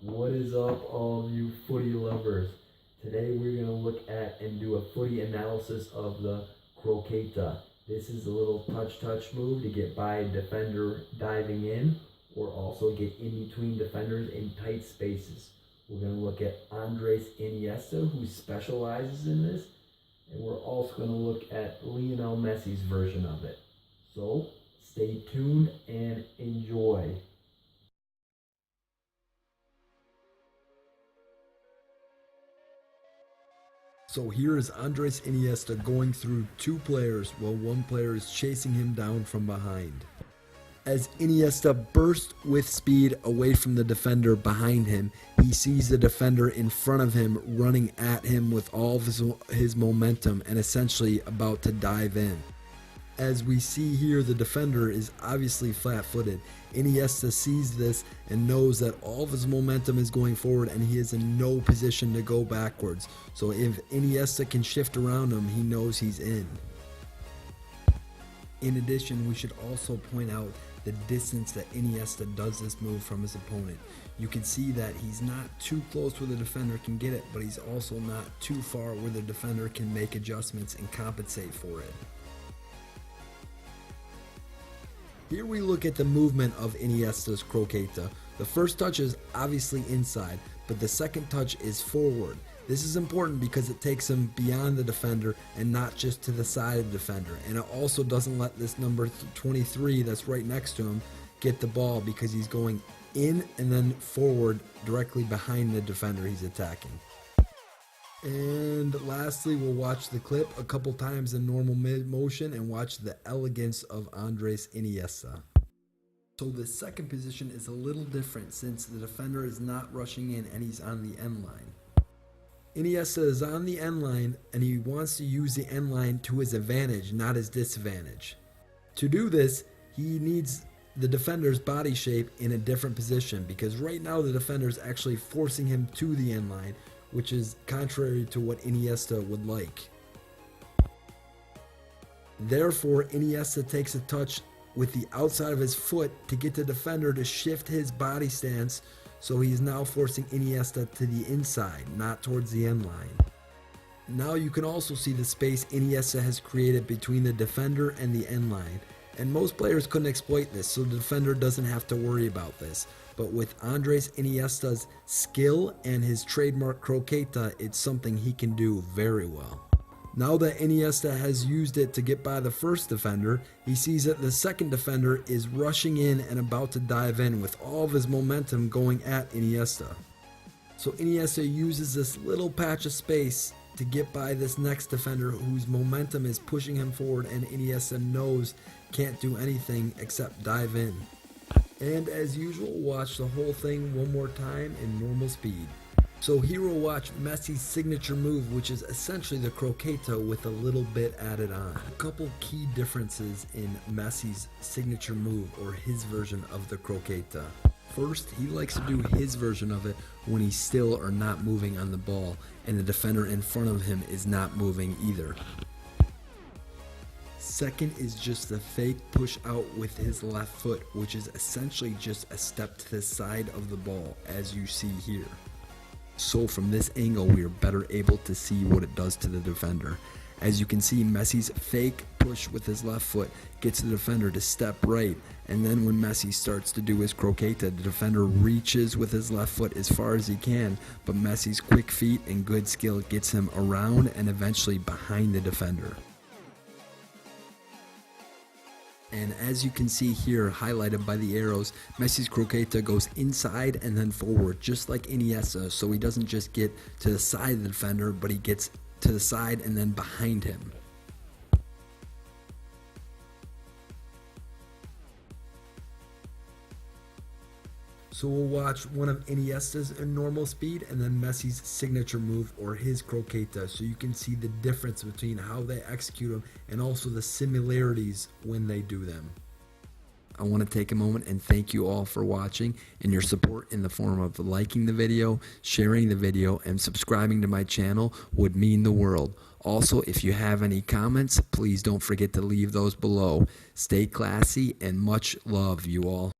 What is up, all you footy lovers? Today we're going to look at and do a footy analysis of the Croqueta. This is a little touch move to get by a defender diving in, or also get in between defenders in tight spaces. We're going to look at Andres Iniesta, who specializes in this, and we're also going to look at Lionel Messi's version of it. So stay tuned and enjoy. So here is Andres Iniesta going through two players while one player is chasing him down from behind. As Iniesta bursts with speed away from the defender behind him, he sees the defender in front of him running at him with all of his momentum and essentially about to dive in. As we see here, the defender is obviously flat-footed. Iniesta sees this and knows that all of his momentum is going forward and he is in no position to go backwards. So if Iniesta can shift around him, he knows he's in. In addition, we should also point out the distance that Iniesta does this move from his opponent. You can see that he's not too close where the defender can get it, but he's also not too far where the defender can make adjustments and compensate for it. Here we look at the movement of Iniesta's Croqueta. The first touch is obviously inside, but the second touch is forward. This is important because it takes him beyond the defender and not just to the side of the defender. And it also doesn't let this number 23 that's right next to him get the ball because he's going in and then forward directly behind the defender he's attacking. And lastly, we'll watch the clip a couple times in normal motion and watch the elegance of Andres Iniesta. So the second position is a little different since the defender is not rushing in and he's on the end line. Iniesta is on the end line and he wants to use the end line to his advantage, not his disadvantage. To do this, he needs the defender's body shape in a different position because right now the defender is actually forcing him to the end line, which is contrary to what Iniesta would like. Therefore, Iniesta takes a touch with the outside of his foot to get the defender to shift his body stance, so he is now forcing Iniesta to the inside, not towards the end line. Now you can also see the space Iniesta has created between the defender and the end line, and most players couldn't exploit this, so the defender doesn't have to worry about this. But with Andres Iniesta's skill and his trademark Croqueta, it's something he can do very well. Now that Iniesta has used it to get by the first defender, he sees that the second defender is rushing in and about to dive in with all of his momentum going at Iniesta. So Iniesta uses this little patch of space to get by this next defender whose momentum is pushing him forward and Iniesta knows can't do anything except dive in. And as usual, watch the whole thing one more time in normal speed. So here we'll watch Messi's signature move, which is essentially the Croqueta with a little bit added on. A couple key differences in Messi's signature move, or his version of the Croqueta. First, he likes to do his version of it when he's still or not moving on the ball, and the defender in front of him is not moving either. Second is just the fake push out with his left foot, which is essentially just a step to the side of the ball, as you see here. So from this angle, we are better able to see what it does to the defender. As you can see, Messi's fake push with his left foot gets the defender to step right, and then when Messi starts to do his Croqueta, the defender reaches with his left foot as far as he can, but Messi's quick feet and good skill gets him around and eventually behind the defender. And as you can see here, highlighted by the arrows, Messi's Croqueta goes inside and then forward, just like Iniesta, so he doesn't just get to the side of the defender, but he gets to the side and then behind him. So we'll watch one of Iniesta's in normal speed and then Messi's signature move, or his Croqueta, so you can see the difference between how they execute them and also the similarities when they do them. I want to take a moment and thank you all for watching and your support in the form of liking the video, sharing the video, and subscribing to my channel would mean the world. Also, if you have any comments, please don't forget to leave those below. Stay classy and much love, you all.